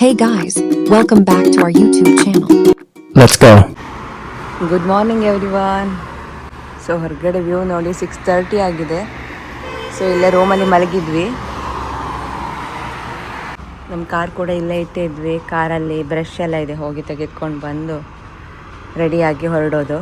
Hey guys, welcome back to our YouTube channel. Let's go. Good morning everyone. So ಹೊರಗಡೆ view ನೋಡಿ 6:30 ಆಗಿದೆ. So ಇಲ್ಲೇ ರೂಮಲ್ಲಿ ಮಲಗಿದ್ವಿ. ನಮ್ಮ ಕಾರ್ ಕೂಡ ಇಲ್ಲೇ ಇಟ್ಟಿದ್ವಿ. ಕಾರಲ್ಲಿ ಬ್ರಷ್ ಎಲ್ಲ ಇದೆ, ಹೋಗಿ ತೆಗೆದುಕೊಂಡು ಬಂದು ರೆಡಿಯಾಗಿ ಹೊರಡೋದು.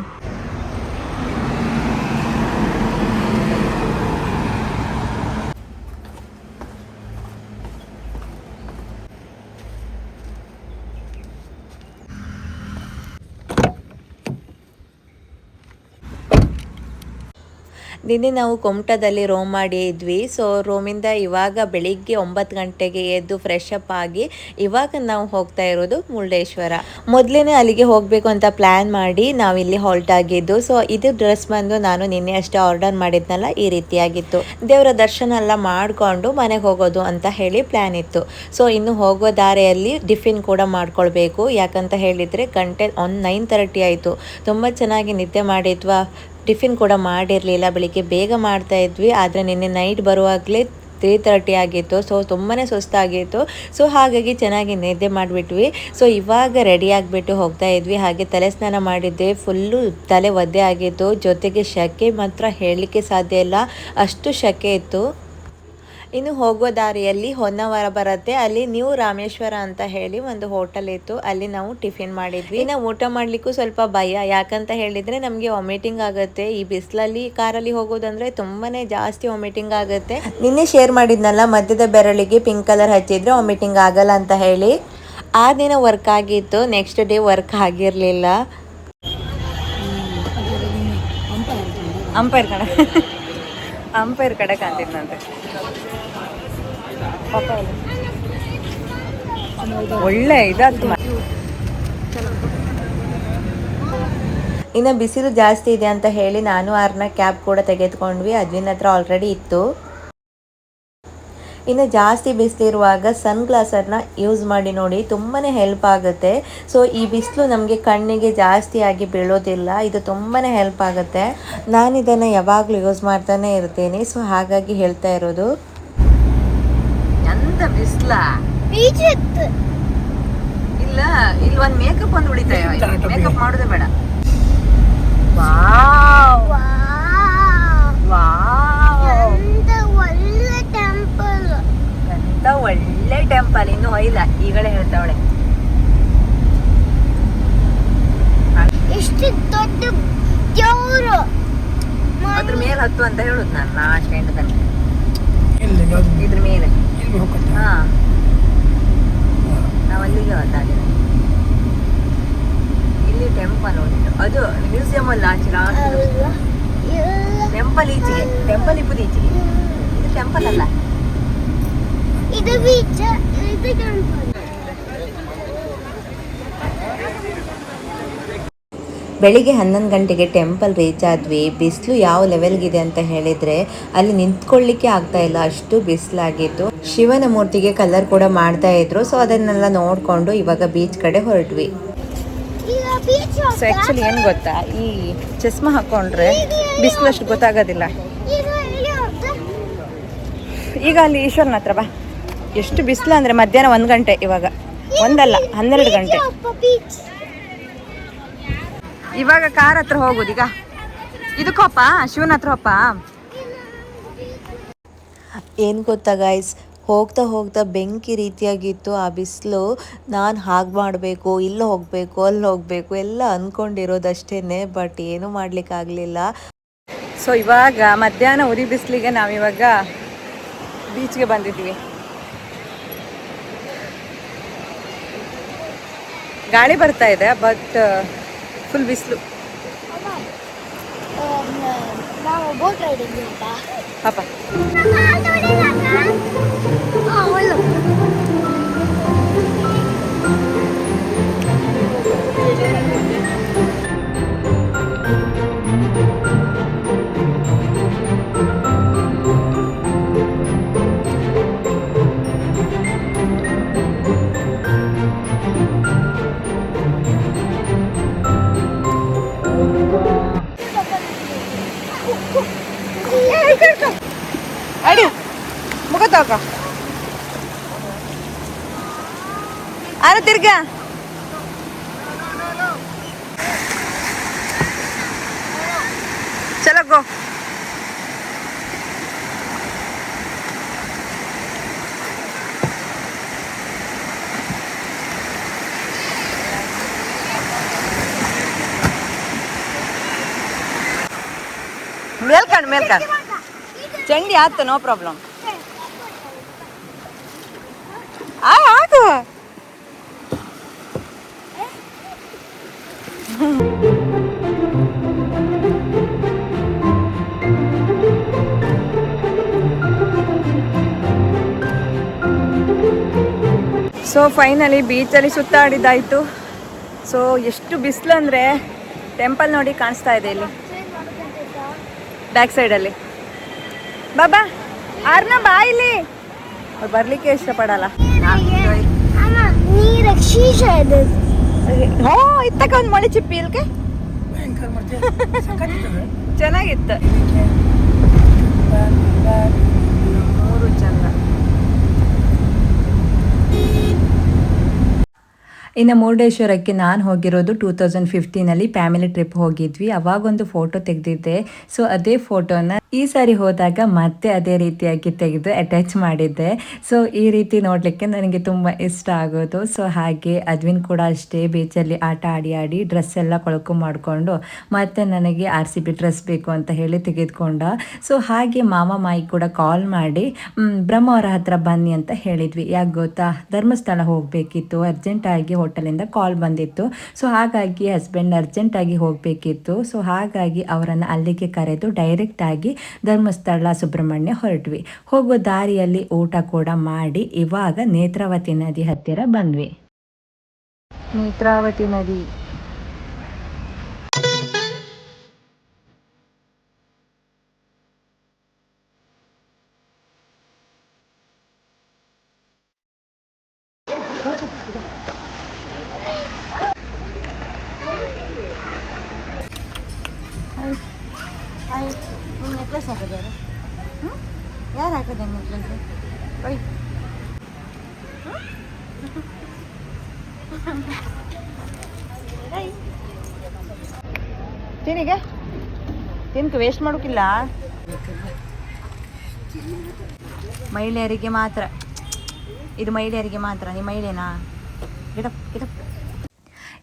ನಿನ್ನೆ ನಾವು ಕೊಮಟದಲ್ಲಿ ರೋಮ್ ಮಾಡಿ ಇದ್ವಿ. ಸೊ ರೋಮಿಂದ ಇವಾಗ ಬೆಳಿಗ್ಗೆ 9 ಗಂಟೆಗೆ ಎದ್ದು ಫ್ರೆಶ್ ಅಪ್ ಆಗಿ ಇವಾಗ ನಾವು ಹೋಗ್ತಾ ಇರೋದು ಮುರುಡೇಶ್ವರ. ಮೊದಲೇ ಅಲ್ಲಿಗೆ ಹೋಗಬೇಕು ಅಂತ ಪ್ಲ್ಯಾನ್ ಮಾಡಿ ನಾವಿಲ್ಲಿ ಹಾಲ್ಟ್ ಆಗಿದ್ದು. ಸೊ ಇದು ಡ್ರೆಸ್ ಬಂದು ನಾನು ನಿನ್ನೆ ಅಷ್ಟೇ ಆರ್ಡರ್ ಮಾಡಿದ್ನಲ್ಲ, ಈ ರೀತಿಯಾಗಿತ್ತು. ದೇವರ ದರ್ಶನ ಎಲ್ಲ ಮಾಡಿಕೊಂಡು ಮನೆಗೆ ಹೋಗೋದು ಅಂತ ಹೇಳಿ ಪ್ಲ್ಯಾನ್ ಇತ್ತು. ಸೊ ಇನ್ನು ಹೋಗೋ ದಾರಿಯಲ್ಲಿ ಟಿಫಿನ್ ಕೂಡ ಮಾಡ್ಕೊಳ್ಬೇಕು. ಯಾಕಂತ ಹೇಳಿದರೆ ಗಂಟೆ 9:30 ಆಯಿತು. ತುಂಬ ಚೆನ್ನಾಗಿ ನಿದ್ದೆ ಮಾಡಿದ್ವಾ, ಟಿಫಿನ್ ಕೂಡ ಮಾಡಿರಲಿಲ್ಲ. ಬೆಳಿಗ್ಗೆ ಬೇಗ ಮಾಡ್ತಾ ಇದ್ವಿ, ಆದರೆ ನಿನ್ನೆ ನೈಟ್ ಬರುವಾಗಲೇ 3:30 ಆಗಿತ್ತು. ಸೊ ತುಂಬಾ ಸುಸ್ತಾಗಿತ್ತು. ಸೊ ಹಾಗಾಗಿ ಚೆನ್ನಾಗಿ ನಿದ್ದೆ ಮಾಡಿಬಿಟ್ವಿ. ಸೊ ಇವಾಗ ರೆಡಿ ಆಗಿಬಿಟ್ಟು ಹೋಗ್ತಾ ಇದ್ವಿ. ಹಾಗೆ ತಲೆ ಸ್ನಾನ ಮಾಡಿದ್ದೆ, ಫುಲ್ಲು ತಲೆ ಒದ್ದೆ ಆಗಿತ್ತು. ಜೊತೆಗೆ ಶೆಕೆ ಮಾತ್ರ ಹೇಳಲಿಕ್ಕೆ ಸಾಧ್ಯ ಇಲ್ಲ, ಅಷ್ಟು ಶೆಕೆ ಇತ್ತು. ಇನ್ನು ಹೋಗೋ ದಾರಿಯಲ್ಲಿ ಹೊನ್ನಾವರ ಬರುತ್ತೆ, ಅಲ್ಲಿ ನ್ಯೂ ರಾಮೇಶ್ವರ ಅಂತ ಹೇಳಿ ಒಂದು ಹೋಟೆಲ್ ಇತ್ತು, ಅಲ್ಲಿ ನಾವು ಟಿಫಿನ್ ಮಾಡಿದ್ವಿ. ಇನ್ನು ಊಟ ಮಾಡ್ಲಿಕ್ಕೂ ಸ್ವಲ್ಪ ಭಯ, ಯಾಕಂತ ಹೇಳಿದ್ರೆ ನಮಗೆ ವಾಮಿಟಿಂಗ್ ಆಗುತ್ತೆ. ಈ ಬಿಸಿಲಲ್ಲಿ ಕಾರಲ್ಲಿ ಹೋಗೋದಂದ್ರೆ ತುಂಬಾನೇ ಜಾಸ್ತಿ ವಾಮಿಟಿಂಗ್ ಆಗುತ್ತೆ. ನಿನ್ನೆ ಶೇರ್ ಮಾಡಿದ್ನಲ್ಲ, ಮಧ್ಯದ ಬೆರಳಿಗೆ ಪಿಂಕ್ ಕಲರ್ ಹಚ್ಚಿದ್ರೆ ವಾಮಿಟಿಂಗ್ ಆಗಲ್ಲ ಅಂತ ಹೇಳಿ. ಆ ದಿನ ವರ್ಕ್ ಆಗಿತ್ತು, ನೆಕ್ಸ್ಟ್ ಡೇ ವರ್ಕ್ ಆಗಿರಲಿಲ್ಲ. ಅಂಪೈರ್ ಕಡೆ ಕಾಣ್ತಿದ್ನಂತೆ. ಒಳ್ಳೆ ಇದಾಗ್ತು. ಇನ್ನು ಬಿಸಿಲು ಜಾಸ್ತಿ ಇದೆ ಅಂತ ಹೇಳಿ ನಾನು ಆರ್ನ ಕ್ಯಾಬ್ ಕೂಡ ತೆಗೆದುಕೊಂಡ್ವಿ. ಅದ್ವಿನ್ ಹತ್ರ ಆಲ್ರೆಡಿ ಇತ್ತು. ಇನ್ನು ಜಾಸ್ತಿ ಬಿಸಿಲಿರುವಾಗ ಸನ್ ಗ್ಲಾಸರ್ನ ಯೂಸ್ ಮಾಡಿ ನೋಡಿ, ತುಂಬಾ ಹೆಲ್ಪ್ ಆಗುತ್ತೆ. ಸೊ ಈ ಬಿಸಿಲು ನಮಗೆ ಕಣ್ಣಿಗೆ ಜಾಸ್ತಿ ಆಗಿ ಬೀಳೋದಿಲ್ಲ, ಇದು ತುಂಬಾ ಹೆಲ್ಪ್ ಆಗುತ್ತೆ. ನಾನು ಇದನ್ನು ಯಾವಾಗಲೂ ಯೂಸ್ ಮಾಡ್ತಾನೆ ಇರ್ತೀನಿ. ಸೊ ಹಾಗಾಗಿ ಹೇಳ್ತಾ ಇರೋದು. ಎಂತ ಬಿಸಿಲ ಇಲ್ಲ, ಇಲ್ಲಿ ಒಂದು ಮೇಕಪ್ ಒಂದು ಉಳಿತಾಯ, ಮೇಕಪ್ ಮಾಡೋದೇ ಬೇಡ. ವಾವ್ ವಾವ್, ಎಂತ ಒಳ್ಳೆ ಟೆಂಪಲ್. ಇನ್ನು ಹೋಯ್ಲ್ಲ, ಈಗಲೇ ಹೇಳ್ತಾವಳೆ. ಎಷ್ಟು ದೊಡ್ಡ ದೇವರು, ಅದ್ರ ಮೇಲೆ ಹತ್ತು ಅಂತ ಹೇಳುದು ನಾನು ಲಾಸ್ಟ್ ಎಂಡ್ ತನಕ. ಇದ್ರ ಮೇಲೆ ಹಾ, ನಾವು ಅಲ್ಲಿಗೆ ಹೊತ್ತಾಗಿದೆ. ಇಲ್ಲಿ ಟೆಂಪಲ್ ಉಂಟು, ಅದು ಮ್ಯೂಸಿಯಂ ಅಲ್ಲ, ಟೆಂಪಲ್ ಈಚೆಗೆ, ಟೆಂಪಲ್ ಇಪ್ಪುದು ಈಚೆಗೆ. ಇದು ಟೆಂಪಲ್ ಅಲ್ಲ, ಇದು ಬೀಚ್, ಇದು ಟೆಂಪಲ್. ಬೆಳಿಗ್ಗೆ 11 ಗಂಟೆಗೆ ಟೆಂಪಲ್ ರೀಚ್ ಆದ್ವಿ. ಬಿಸಿಲು ಯಾವ ಲೆವೆಲ್ಗಿದೆ ಅಂತ ಹೇಳಿದರೆ ಅಲ್ಲಿ ನಿಂತ್ಕೊಳ್ಳಿಕ್ಕೆ ಆಗ್ತಾ ಇಲ್ಲ, ಅಷ್ಟು ಬಿಸಿಲಾಗಿತ್ತು. ಶಿವನ ಮೂರ್ತಿಗೆ ಕಲರ್ ಕೂಡ ಮಾಡ್ತಾ ಇದ್ರು. ಸೊ ಅದನ್ನೆಲ್ಲ ನೋಡಿಕೊಂಡು ಇವಾಗ ಬೀಚ್ ಕಡೆ ಹೊರಟ್ವಿ. ಸೊ ಆ್ಯಕ್ಚುಲಿ ಏನು ಗೊತ್ತಾ, ಈ ಚಸ್ಮಾ ಹಾಕ್ಕೊಂಡ್ರೆ ಬಿಸಿಲಷ್ಟು ಗೊತ್ತಾಗೋದಿಲ್ಲ. ಈಗ ಅಲ್ಲಿ ಈಶ್ವರನ ಹತ್ರ ಬಾ, ಎಷ್ಟು ಬಿಸಿಲು ಅಂದರೆ ಮಧ್ಯಾಹ್ನ 1 ಗಂಟೆ, ಇವಾಗ ಒಂದಲ್ಲ 12 ಗಂಟೆ. ಇವಾಗ ಕಾರ್ ಹತ್ರ ಹೋಗುದು. ಈಗ ಇದಕ್ಕೋಪ ಶಿವನ ಹತ್ರ ಹೋಪ. ಏನು ಗೊತ್ತಾ ಗೈಸ್, ಹೋಗ್ತಾ ಹೋಗ್ತಾ ಬೆಂಕಿ ರೀತಿಯಾಗಿತ್ತು ಆ ಬಿಸಿಲು. ನಾನು ಹಾಗೆ ಮಾಡಬೇಕು, ಇಲ್ಲಿ ಹೋಗಬೇಕು, ಅಲ್ಲಿ ಹೋಗಬೇಕು ಎಲ್ಲ ಅಂದ್ಕೊಂಡಿರೋದಷ್ಟೇ, ಬಟ್ ಏನೂ ಮಾಡಲಿಕ್ಕಾಗಲಿಲ್ಲ. ಸೊ ಇವಾಗ ಮಧ್ಯಾಹ್ನ ಉರಿ ಬಿಸಿಲಿಗೆ ನಾವಿವಾಗ ಬೀಚ್ಗೆ ಬಂದಿದ್ವಿ. ಗಾಳಿ ಬರ್ತಾ ಇದೆ, ಬಟ್ ಫುಲ್ ಬಿಸಿಲು. ನಾವು ಬೋಟ್ ರೈಡಿಂಗ್ ಪಾಪ ಅಡಿ ಮುಖ ತಗೋ. ಆರು ತಿರ್ಗ ಚಲೋ ಗೋ. ಮೇಲ್ಕಂಡ್ ಚಂಡಿ ಆಯ್ತು, ನೋ ಪ್ರಾಬ್ಲಮ್. ಆಗು ಸೊ ಫೈನಲಿ ಬೀಚಲ್ಲಿ ಸುತ್ತಾಡಿದ್ದಾಯಿತು. ಸೊ ಎಷ್ಟು ಬಿಸಿಲು ಅಂದರೆ ಟೆಂಪಲ್ ನೋಡಿ ಕಾಣಿಸ್ತಾ ಇದೆ ಇಲ್ಲಿ ಬ್ಯಾಕ್ ಸೈಡಲ್ಲಿ. ಬಾಬಾ ಆರ್ನ ಬಾ ಇಲ್ಲಿ. ಅವ್ರು ಬರಲಿಕ್ಕೆ ಇಷ್ಟಪಡಲ್ಲ. ಹೋ ಇತ್ತಕ್ಕ ಒಂದು ಮಳೆ ಚಿಪ್ಪಿ ಇಲ್ಕೆ ಚೆನ್ನಾಗಿತ್ತು. ಮೂರು ಚಂದ. ಇನ್ನು ಮುರುಡೇಶ್ವರಕ್ಕೆ ನಾನು ಹೋಗಿರೋದು 2015 ಫ್ಯಾಮಿಲಿ ಟ್ರಿಪ್ ಹೋಗಿದ್ವಿ. ಅವಾಗೊಂದು ಫೋಟೋ ತೆಗೆದಿದ್ದೆ. ಸೊ ಅದೇ ಫೋಟೋನ ಈ ಸಾರಿ ಹೋದಾಗ ಮತ್ತೆ ಅದೇ ರೀತಿಯಾಗಿ ತೆಗೆದು ಅಟ್ಯಾಚ್ ಮಾಡಿದ್ದೆ. ಸೊ ಈ ರೀತಿ ನೋಡಲಿಕ್ಕೆ ನನಗೆ ತುಂಬ ಇಷ್ಟ ಆಗೋದು. ಸೊ ಹಾಗೆ ಅದ್ವಿನ್ ಕೂಡ ಅಷ್ಟೇ ಬೀಚಲ್ಲಿ ಆಟ ಆಡಿ ಡ್ರೆಸ್ ಎಲ್ಲ ಕೊಳಕು ಮಾಡಿಕೊಂಡು ಮತ್ತೆ ನನಗೆ RCB ಡ್ರೆಸ್ ಬೇಕು ಅಂತ ಹೇಳಿ ತೆಗೆದುಕೊಂಡ. ಸೊ ಹಾಗೆ ಮಾಯಿ ಕೂಡ ಕಾಲ್ ಮಾಡಿ ಬ್ರಹ್ಮಾವರ ಹತ್ರ ಬನ್ನಿ ಅಂತ ಹೇಳಿದ್ವಿ. ಯಾಕೆ ಗೊತ್ತಾ, ಧರ್ಮಸ್ಥಳ ಹೋಗಬೇಕಿತ್ತು, ಅರ್ಜೆಂಟಾಗಿ ಹೋಟೆಲಿಂದ ಕಾಲ್ ಬಂದಿತ್ತು. ಸೊ ಹಾಗಾಗಿ ಹಸ್ಬೆಂಡ್ ಅರ್ಜೆಂಟಾಗಿ ಹೋಗಬೇಕಿತ್ತು. ಸೊ ಹಾಗಾಗಿ ಅವರನ್ನು ಅಲ್ಲಿಗೆ ಕರೆದು ಡೈರೆಕ್ಟಾಗಿ ಧರ್ಮಸ್ಥಳ ಸುಬ್ರಹ್ಮಣ್ಯ ಹೊರಟ್ವಿ. ಹೋಗೋ ದಾರಿಯಲ್ಲಿ ಊಟ ಕೂಡ ಮಾಡಿ ಇವಾಗ ನೇತ್ರಾವತಿ ನದಿ ಹತ್ತಿರ ಬಂದ್ವಿ. ನೇತ್ರಾವತಿ ನದಿ ನೆಕ್ಲೆಸ್ ಹಾಕಿದ್ದಾರೆ. ಯಾರು ಹಾಕಿದೆ ನೆಕ್ಲೆಸ್? ಒಯ್ ತಿನ್ನಿಗೆ ತಿನ್ಕ ವೇಸ್ಟ್ ಮಾಡೋಕ್ಕಿಲ್ಲ. ಮಹಿಳೆಯರಿಗೆ ಮಾತ್ರ ಇದು, ಮಹಿಳೆಯರಿಗೆ ಮಾತ್ರ. ನೀವು ಮಹಿಳೆನಾ? ಗಿಡಪ್ ಗಿಡಪ್.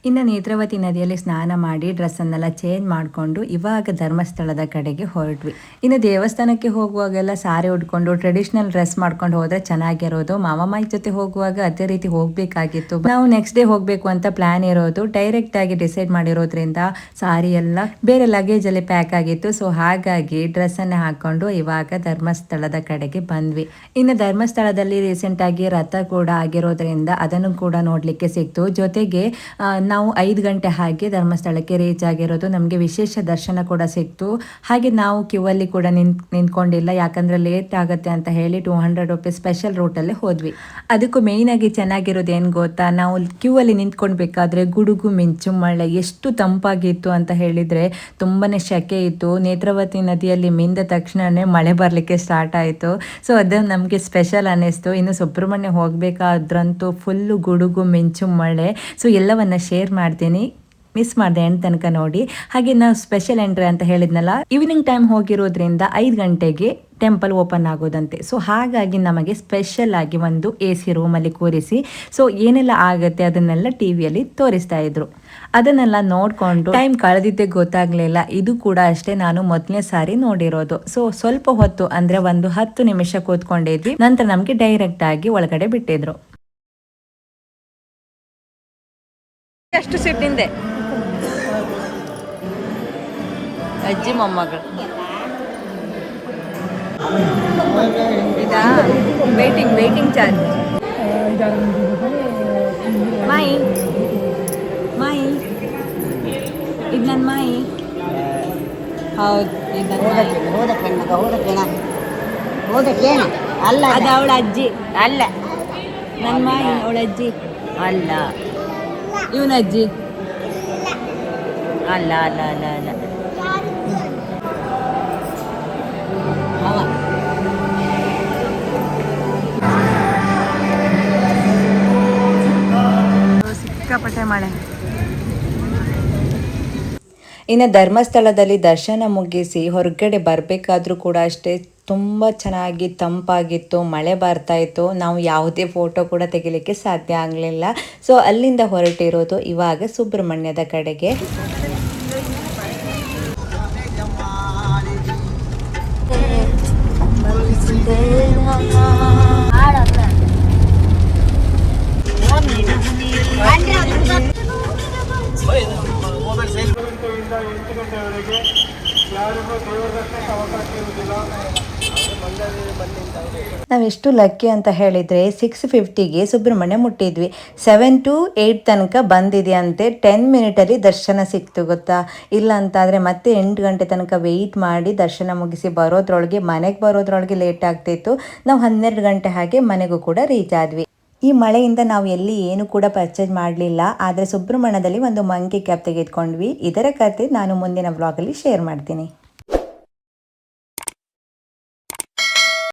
ಇನ್ನು ನೇತ್ರಾವತಿ ನದಿಯಲ್ಲಿ ಸ್ನಾನ ಮಾಡಿ ಡ್ರೆಸ್ಸನ್ನೆಲ್ಲ ಚೇಂಜ್ ಮಾಡಿಕೊಂಡು ಇವಾಗ ಧರ್ಮಸ್ಥಳದ ಕಡೆಗೆ ಹೊರಟ್ವಿ. ಇನ್ನು ದೇವಸ್ಥಾನಕ್ಕೆ ಹೋಗುವಾಗೆಲ್ಲ ಸಾರಿ ಉಟ್ಕೊಂಡು ಟ್ರೆಡಿಷ್ನಲ್ ಡ್ರೆಸ್ ಮಾಡ್ಕೊಂಡು ಹೋದರೆ ಚೆನ್ನಾಗಿರೋದು. ಮಾಯಿ ಜೊತೆ ಹೋಗುವಾಗ ಅದೇ ರೀತಿ ಹೋಗಬೇಕಾಗಿತ್ತು. ನಾವು ನೆಕ್ಸ್ಟ್ ಡೇ ಹೋಗಬೇಕು ಅಂತ ಪ್ಲ್ಯಾನ್ ಇರೋದು. ಡೈರೆಕ್ಟಾಗಿ ಡಿಸೈಡ್ ಮಾಡಿರೋದ್ರಿಂದ ಸಾರಿ ಎಲ್ಲ ಬೇರೆ ಲಗೇಜಲ್ಲಿ ಪ್ಯಾಕ್ ಆಗಿತ್ತು. ಸೊ ಹಾಗಾಗಿ ಡ್ರೆಸ್ಸನ್ನು ಹಾಕ್ಕೊಂಡು ಇವಾಗ ಧರ್ಮಸ್ಥಳದ ಕಡೆಗೆ ಬಂದ್ವಿ. ಇನ್ನು ಧರ್ಮಸ್ಥಳದಲ್ಲಿ ರೀಸೆಂಟಾಗಿ ರಥ ಕೂಡ ಆಗಿರೋದ್ರಿಂದ ಅದನ್ನು ಕೂಡ ನೋಡಲಿಕ್ಕೆ ಸಿಕ್ತು. ಜೊತೆಗೆ ನಾವು 5 ಗಂಟೆ ಹಾಗೆ ಧರ್ಮಸ್ಥಳಕ್ಕೆ ರೀಚ್ ಆಗಿರೋದು. ನಮಗೆ ವಿಶೇಷ ದರ್ಶನ ಕೂಡ ಸಿಕ್ತು. ಹಾಗೆ ನಾವು ಕ್ಯೂ ಅಲ್ಲಿ ಕೂಡ ನಿಂತ್ಕೊಂಡಿಲ್ಲ, ಯಾಕಂದರೆ ಲೇಟ್ ಆಗುತ್ತೆ ಅಂತ ಹೇಳಿ 200 ರೂಪೀಸ್ ಸ್ಪೆಷಲ್ ರೂಟಲ್ಲೇ ಹೋದ್ವಿ. ಅದಕ್ಕೂ ಮೇಯ್ನಾಗಿ ಚೆನ್ನಾಗಿರೋದು ಏನು ಗೊತ್ತಾ, ನಾವು ಕ್ಯೂ ಅಲ್ಲಿ ನಿಂತ್ಕೊಳ್ಬೇಕಾದ್ರೆ ಗುಡುಗು ಮಿಂಚು ಮಳೆ ಎಷ್ಟು ತಂಪಾಗಿತ್ತು ಅಂತ ಹೇಳಿದರೆ ತುಂಬಾ ಸೆಕೆ ಇತ್ತು. ನೇತ್ರಾವತಿ ನದಿಯಲ್ಲಿ ಮಿಂದ ತಕ್ಷಣವೇ ಮಳೆ ಬರಲಿಕ್ಕೆ ಸ್ಟಾರ್ಟ್ ಆಯಿತು. ಸೊ ಅದು ನಮಗೆ ಸ್ಪೆಷಲ್ ಅನ್ನಿಸ್ತು. ಇನ್ನು ಸುಬ್ರಹ್ಮಣ್ಯ ಹೋಗಬೇಕಾದ್ರಂತೂ ಫುಲ್ಲು ಗುಡುಗು ಮಿಂಚು ಮಳೆ. ಸೊ ಎಲ್ಲವನ್ನ ಶೇರ್ ಮಾಡ್ತೀನಿ, ಮಿಸ್ ಮಾಡಿದೆ ಎಂಡ್ ತನಕ ನೋಡಿ. ಹಾಗೆ ನಾವು ಸ್ಪೆಷಲ್ ಎಂಟ್ರಿ ಅಂತ ಹೇಳಿದ್ನಲ್ಲ, ಈವ್ನಿಂಗ್ ಟೈಮ್ ಹೋಗಿರೋದ್ರಿಂದ 5 ಗಂಟೆಗೆ ಟೆಂಪಲ್ ಓಪನ್ ಆಗೋದಂತೆ. ಸೊ ಹಾಗಾಗಿ ನಮಗೆ ಸ್ಪೆಷಲ್ ಆಗಿ ಒಂದು AC ರೂಮಲ್ಲಿ ಕೂರಿಸಿ ಸೊ ಏನೆಲ್ಲ ಆಗುತ್ತೆ ಅದನ್ನೆಲ್ಲ ಟಿವಿಯಲ್ಲಿ ತೋರಿಸ್ತಾ ಇದ್ರು. ಅದನ್ನೆಲ್ಲ ನೋಡಿಕೊಂಡು ಟೈಮ್ ಕಳೆದಿದ್ದೇ ಗೊತ್ತಾಗಲಿಲ್ಲ. ಇದು ಕೂಡ ಅಷ್ಟೇ, ನಾನು ಮೊದಲನೇ ಸಾರಿ ನೋಡಿರೋದು. ಸೊ ಸ್ವಲ್ಪ ಹೊತ್ತು ಅಂದರೆ ಒಂದು 10 ನಿಮಿಷ ಕೂತ್ಕೊಂಡಿದ್ವಿ. ನಂತರ ನಮಗೆ ಡೈರೆಕ್ಟ್ ಆಗಿ ಒಳಗಡೆ ಬಿಟ್ಟಿದ್ರು. ಎಷ್ಟು ಸಿಟ್ಟಿಂದೆ ಅಜ್ಜಿ ಮೊಮ್ಮಗಳು ಇದಾ ವೇಟಿಂಗ್ ಚಾರ್ಜ್. ಮಾಯಿ ಇದು ನನ್ನ ಮಾಯಿ. ಹೌದು, ಅಲ್ಲ ಅದು ಅವಳ ಅಜ್ಜಿ ಅಲ್ಲ, ನನ್ನ ಮಾಯಿ ಅವಳ ಅಜ್ಜಿ ಅಲ್ಲ, ಇವನ ಅಜ್ಜಿ ಅಲ್ಲ ಅಲ್ಲ ಅಲ್ಲ ಅಲ್ಲ ಮಳೆ. ಇನ್ನು ಧರ್ಮಸ್ಥಳದಲ್ಲಿ ದರ್ಶನ ಮುಗಿಸಿ ಹೊರಗಡೆ ಬರಬೇಕಾದ್ರೂ ಕೂಡ ಅಷ್ಟೇ ತುಂಬ ಚೆನ್ನಾಗಿ ತಂಪಾಗಿತ್ತು, ಮಳೆ ಬರ್ತಾ ಇತ್ತು. ನಾವು ಯಾವುದೇ ಫೋಟೋ ಕೂಡ ತೆಗಿಲಿಕ್ಕೆ ಸಾಧ್ಯ ಆಗಲಿಲ್ಲ. ಸೊ ಅಲ್ಲಿಂದ ಹೊರಟಿರೋದು ಇವಾಗ ಸುಬ್ರಹ್ಮಣ್ಯದ ಕಡೆಗೆ. ನಾವೆಷ್ಟು ಲಕ್ಕಿ ಅಂತ ಹೇಳಿದರೆ 6:50ಗೆ ಸುಬ್ರಹ್ಮಣ್ಯ ಮುಟ್ಟಿದ್ವಿ. 7 to 8 ತನಕ ಬಂದಿದೆಯಂತೆ. 10 ಮಿನಿಟಲ್ಲಿ ದರ್ಶನ ಸಿಕ್ತು ಗೊತ್ತಾ. ಇಲ್ಲ ಅಂತಾದರೆ ಮತ್ತೆ 8 ಗಂಟೆ ತನಕ ವೆಯ್ಟ್ ಮಾಡಿ ದರ್ಶನ ಮುಗಿಸಿ ಮನೆಗೆ ಬರೋದ್ರೊಳಗೆ ಲೇಟ್ ಆಗ್ತಿತ್ತು. ನಾವು 12 ಗಂಟೆ ಹಾಗೆ ಮನೆಗೂ ಕೂಡ ರೀಚ್ ಆದ್ವಿ. ಈ ಮಳೆಯಿಂದ ನಾವು ಎಲ್ಲಿ ಏನು ಕೂಡ ಪರ್ಚೇಸ್ ಮಾಡಲಿಲ್ಲ. ಆದರೆ ಸುಬ್ರಹ್ಮಣ್ಯದಲ್ಲಿ ಒಂದು ಮಂಕಿ ಕ್ಯಾಪ್ ತೆಗೆದುಕೊಂಡ್ವಿ. ಇದರ ಕಥೆ ನಾನು ಮುಂದಿನ ವ್ಲಾಗಲ್ಲಿ ಶೇರ್ ಮಾಡ್ತೀನಿ.